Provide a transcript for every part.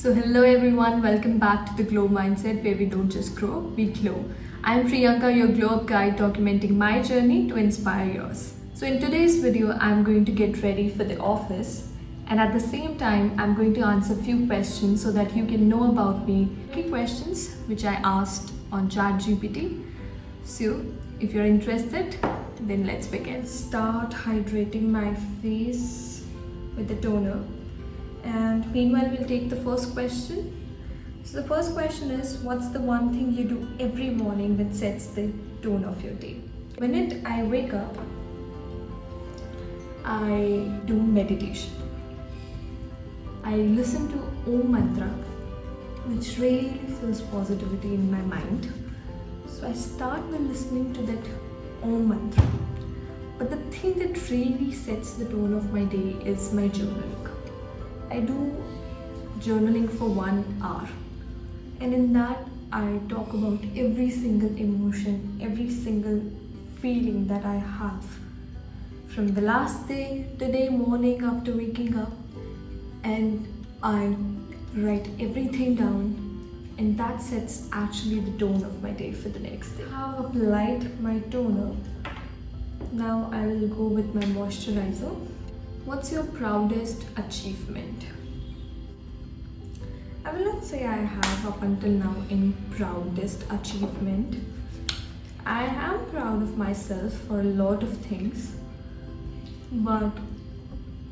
Hello everyone, welcome back to the Glow Mindset where we don't just grow, we glow. I'm Priyanka, your glow up guide, documenting my journey to inspire yours. So in today's video, I'm going to get ready for the office, and at the same time, I'm going to answer a few questions so that you can know about me. Key questions which I asked on ChatGPT. So if you're interested, then let's begin. Start hydrating my face with the toner. And meanwhile, we'll take the first question. So the first question is, what's the one thing you do every morning that sets the tone of your day? The minute I wake up, I do meditation. I listen to Om Mantra, which really feels positivity in my mind. So I start by listening to that Om Mantra. But the thing that really sets the tone of my day is my journaling. I do journaling for 1 hour, and in that I talk about every single emotion, every single feeling that I have from the last day, today morning after waking up, and I write everything down, and that sets actually the tone of my day for the next day. I have applied my toner. Now I will go with my moisturizer. What's your proudest achievement? I will not say I have up until now any proudest achievement. I am proud of myself for a lot of things, but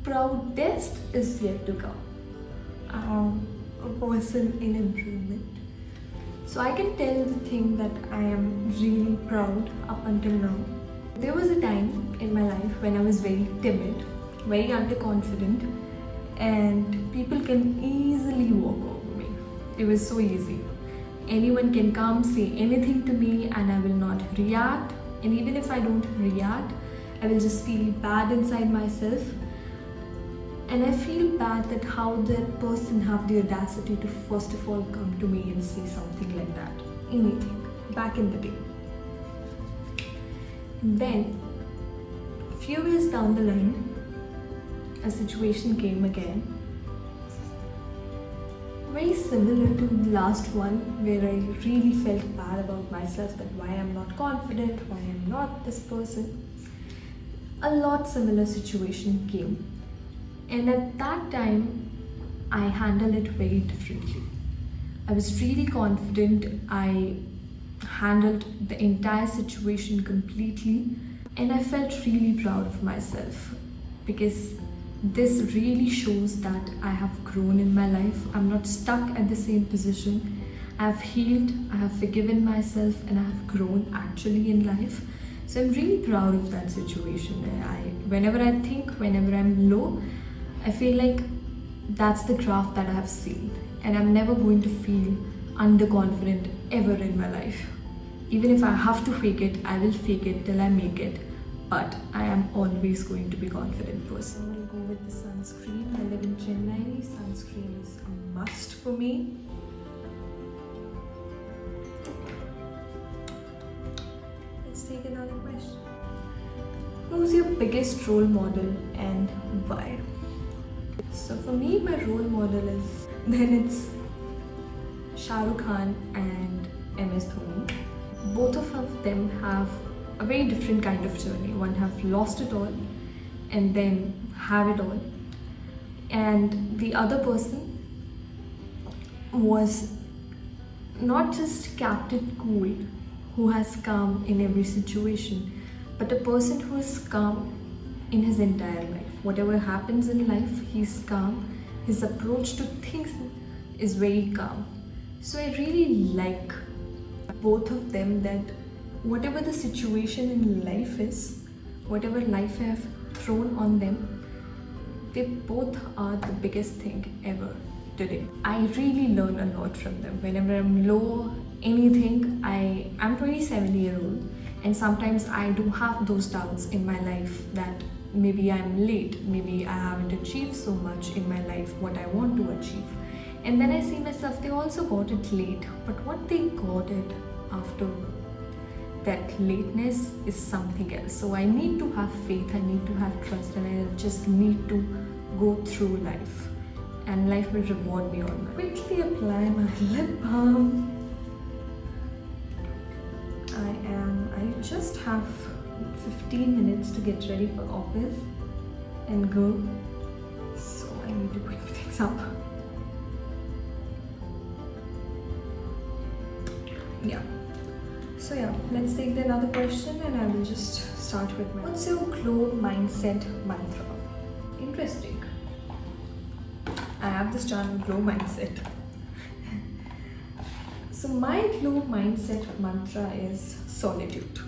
proudest is yet to come. A person in improvement. So I can tell the thing that I am really proud up until now. There was a time in my life when I was very timid, very underconfident, and people can easily walk over me. It was so easy. Anyone can come, say anything to me, and I will not react. And even if I don't react, I will just feel bad inside myself. And I feel bad that how that person have the audacity to first of all come to me and say something like that. Anything. Back in the day. And then, a few years down the line, a situation came again, very similar to the last one, where I really felt bad about myself, that why I'm not confident, why I'm not this person. A lot similar situation came, and at that time I handled it very differently. I was really confident. I handled the entire situation completely, and I felt really proud of myself, because this really shows that I have grown in my life. I'm not stuck at the same position. I have healed, I have forgiven myself, and I have grown actually in life. So I'm really proud of that situation. Whenever I'm low, I feel like that's the graph that I have seen, and I'm never going to feel underconfident ever in my life. Even if I have to fake it, I will fake it till I make it. But I am always going to be a confident person. I'm going to go with the sunscreen. I live in Chennai. Sunscreen is a must for me. Let's take another question. Who's your biggest role model and why? So for me, my role model is, it's Shah Rukh Khan and MS Dhoni. Both of them have a very different kind of journey. One have lost it all and then have it all, and the other person was not just Captain Cool who has calm in every situation, but a person who is calm in his entire life. Whatever happens in life, he's calm. His approach to things is very calm. So I really like both of them, that whatever the situation in life is, whatever life I have thrown on them, they both are the biggest thing ever today. I really learn a lot from them. Whenever I'm low, anything, I'm 27-year-old, and sometimes I do have those doubts in my life that maybe I'm late, maybe I haven't achieved so much in my life what I want to achieve. And then I see myself, they also got it late, but what they got it after that lateness is something else. So I need to have faith, I need to have trust, and I just need to go through life. and life will reward me on that. Quickly apply my lip balm. I just have 15 minutes to get ready for office and go, so I need to quick things up. Yeah. So yeah, let's take the another question and I will just start with what's your glow mindset mantra? Interesting. I have this channel, Glow Mindset. So my glow mindset mantra is solitude.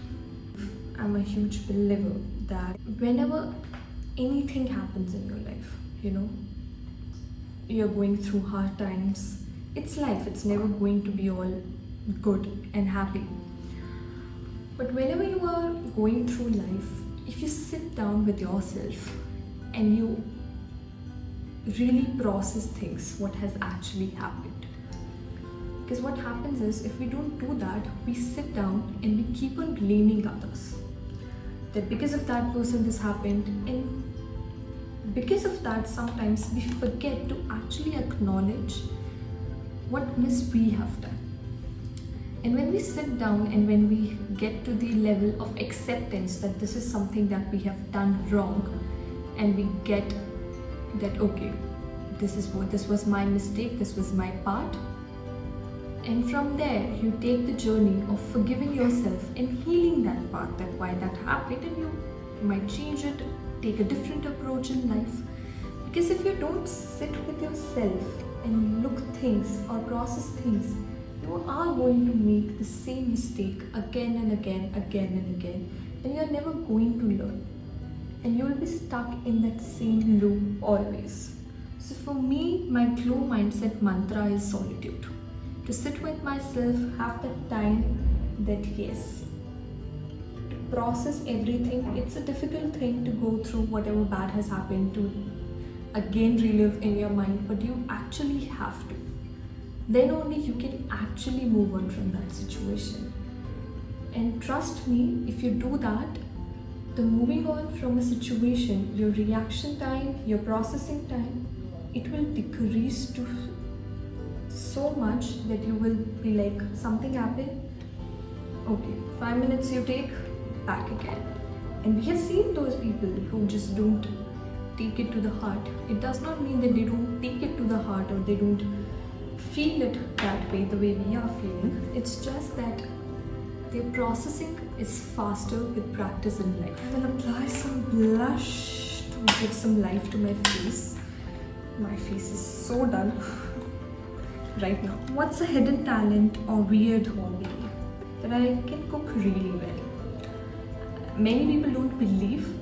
I'm a huge believer that whenever anything happens in your life, you're going through hard times, it's life, it's never going to be all good and happy. But whenever you are going through life, if you sit down with yourself and you really process things, what has actually happened. Because what happens is, if we don't do that, we sit down and we keep on blaming others. That because of that person this happened, and because of that sometimes we forget to actually acknowledge what miss we have done. And when we sit down and when we get to the level of acceptance that this is something that we have done wrong, and we get that, okay, this was my mistake, this was my part, and from there you take the journey of forgiving yourself and healing that part, that why that happened, and you might change it, take a different approach in life. Because if you don't sit with yourself and look things or process things, you are going to make the same mistake again and again and again, and you are never going to learn, and you will be stuck in that same loop always. So for me, my glow mindset mantra is solitude. To sit with myself, have that time that yes, to process everything. It's a difficult thing to go through whatever bad has happened, to again relive in your mind, but you actually have to. Then only you can actually move on from that situation. And trust me, if you do that, the moving on from a situation, your reaction time, your processing time, it will decrease to so much that you will be like, something happened, okay, 5 minutes you take, back again. And we have seen those people who just don't take it to the heart. It does not mean that they don't take it to the heart or they don't feel it that way, the way we are feeling. It's just that their processing is faster with practice in life. I will apply some blush to give some life to my face. My face is so dull right now. What's a hidden talent or weird hobby? That I can cook really well. Many people don't believe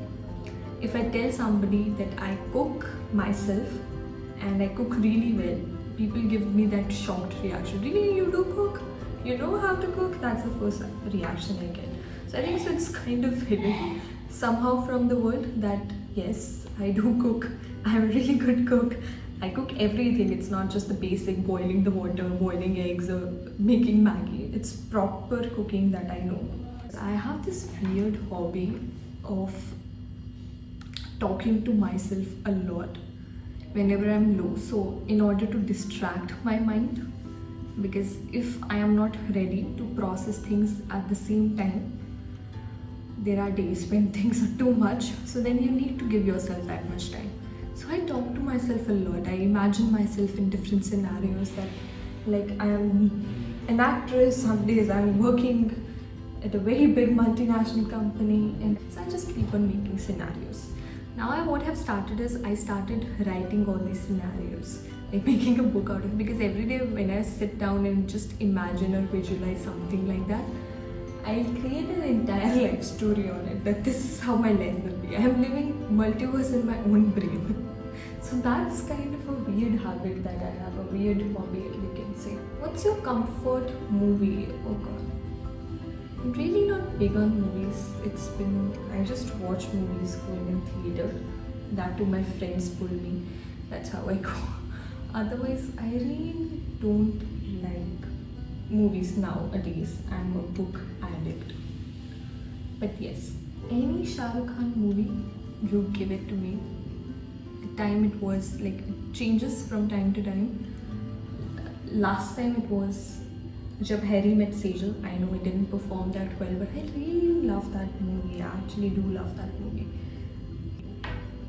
if I tell somebody that I cook myself and I cook really well. People give me that shocked reaction. Really, you do cook? You know how to cook? That's the first reaction I get. So I think so it's kind of hidden somehow from the world that yes, I do cook. I'm a really good cook. I cook everything. It's not just the basic boiling the water, boiling eggs, or making Maggi. It's proper cooking that I know. I have this weird hobby of talking to myself a lot whenever I'm low. So in order to distract my mind, because if I am not ready to process things at the same time, there are days when things are too much, so then you need to give yourself that much time. So I talk to myself a lot. I imagine myself in different scenarios, that like I am an actress, some days I'm working at a very big multinational company, and so I just keep on making scenarios. Now what have started is I started writing all these scenarios, like making a book out of it, because every day when I sit down and just imagine or visualize something like that, I'll create an entire life story on it, that this is how my life will be. I am living multiverse in my own brain. So that's kind of a weird habit that I have, a weird hobby you can say. What's your comfort movie? Oh god. I'm really not big on movies. I just watch movies going in theater. That too my friends pull me. That's how I go. Otherwise, I really don't like movies nowadays. I'm a book addict. But yes, any Shah Rukh Khan movie, you give it to me. The time it was like changes from time to time. Last time it was Jab Harry Met Sejal. I know it didn't perform that well, but I really love that movie. I actually do love that movie.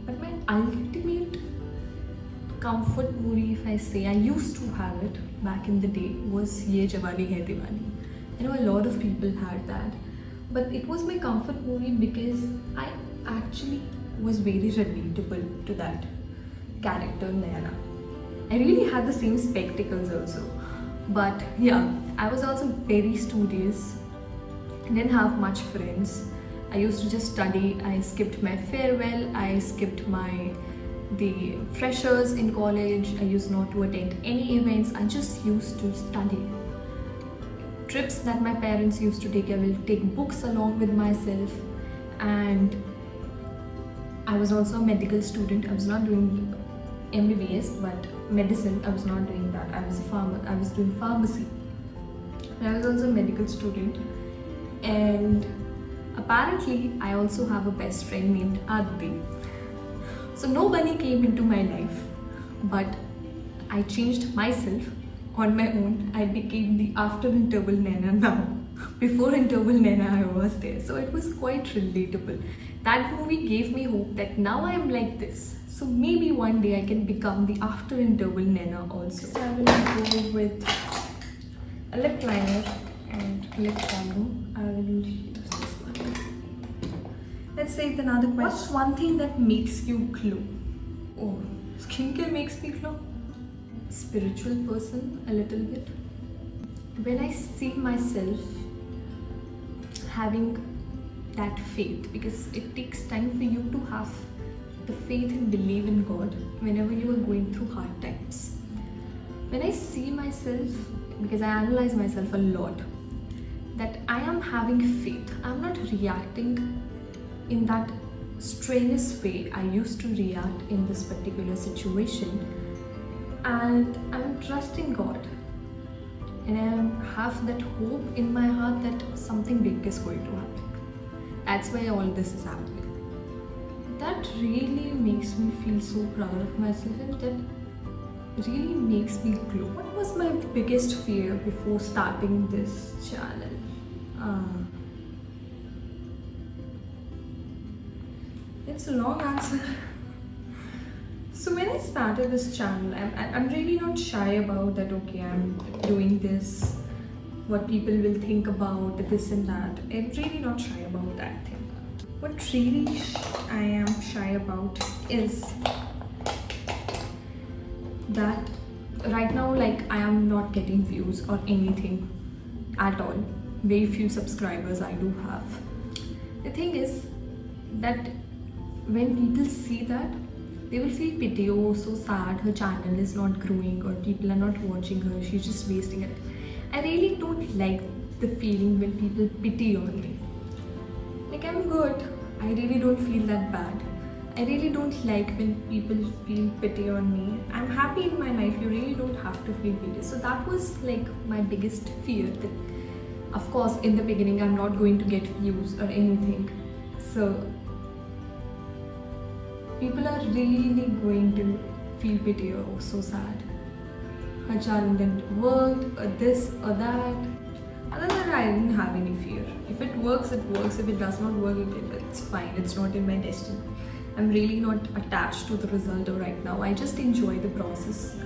But my ultimate comfort movie, if I say, I used to have it back in the day, was Ye Jawani Hai Diwani. I know a lot of people had that, but it was my comfort movie because I actually was very relatable to that character Naina. I really had the same spectacles also, but yeah, I was also very studious. I didn't have much friends. I used to just study. I skipped my farewell. I skipped the freshers in college. I used not to attend any events. I just used to study. Trips that my parents used to take, I will take books along with myself. And I was also a medical student. I was not doing MBBS, but medicine, I was not doing that. I was doing pharmacy. And I was also a medical student. And apparently, I also have a best friend named Aditi. So nobody came into my life, but I changed myself on my own. I became the after interval Naina now. Before interval Naina, I was there. So it was quite relatable. That movie gave me hope that now I am like this. So maybe one day I can become the after interval Naina also. So I will go with a lip liner and lip balm. I will use this one. Let's take another question. What's one thing that makes you glow? Oh, skincare makes me glow. Spiritual person, a little bit. When I see myself having that faith, because it takes time for you to have the faith and believe in God whenever you are going through hard times. When I see myself, because I analyze myself a lot, that I am having faith, I'm not reacting in that strenuous way I used to react in this particular situation, and I'm trusting God, and I have that hope in my heart that something big is going to happen. That's why all this is happening. That really makes me feel so proud of myself, and that really makes me glow. What was my biggest fear before starting this channel? It's a long answer. So when I started this channel, I'm really not shy about that, okay, I'm doing this, what people will think about this and that. I'm really not shy about that thing. What really I am shy about is that right now, like, I am not getting views or anything at all. Very few subscribers I do have. The thing is that when people see that, they will feel pity. Oh, so sad, her channel is not growing, or people are not watching her, she's just wasting it. I really don't like the feeling when people pity on me. Like, I'm good. I really don't feel that bad. I really don't like when people feel pity on me. I'm happy in my life. You really don't have to feel pity. So that was like my biggest fear. That, of course, in the beginning, I'm not going to get views or anything. So people are really going to feel pity. Oh, so sad. Her channel didn't work, or this or that. Other than that, I didn't have any fear. If it works, it works. If it does not work, it's fine. It's not in my destiny. I'm really not attached to the result right now. I just enjoy the process.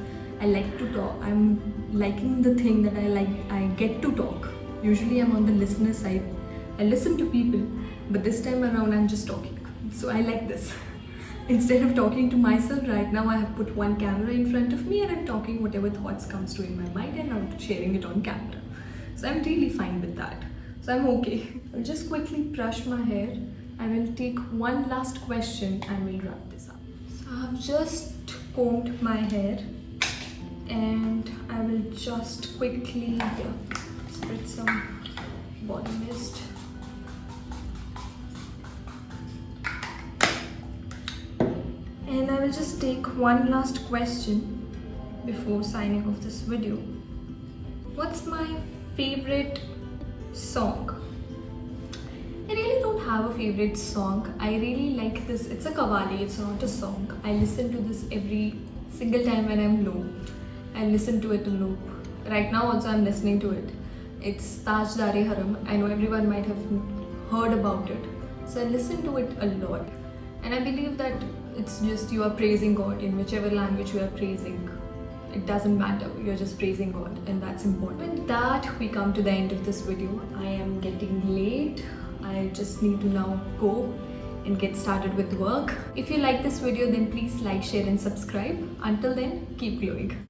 I like to talk. I'm liking the thing that I like. I get to talk. Usually I'm on the listener side. I listen to people, but this time around I'm just talking. So I like this. Instead of talking to myself right now, I have put one camera in front of me and I'm talking whatever thoughts comes to in my mind, and I'm sharing it on camera. So I'm really fine with that. So I'm okay. I'll just quickly brush my hair. I will take one last question and we'll wrap this up. So I've just combed my hair and I will just quickly spread some body mist. And I will just take one last question before signing off this video. What's my favorite song? I really don't have a favorite song. I really like this. It's a qawwali, it's not a song. I listen to this every single time when I'm low. I listen to it a loop. Right now also I'm listening to it. It's Tajdare Haram. I know everyone might have heard about it. So I listen to it a lot. And I believe that it's just you are praising God in whichever language you are praising. It doesn't matter, you're just praising God, and that's important. With that, we come to the end of this video. I am getting late. I just need to now go and get started with work. If you like this video, then please like, share and subscribe. Until then, keep glowing.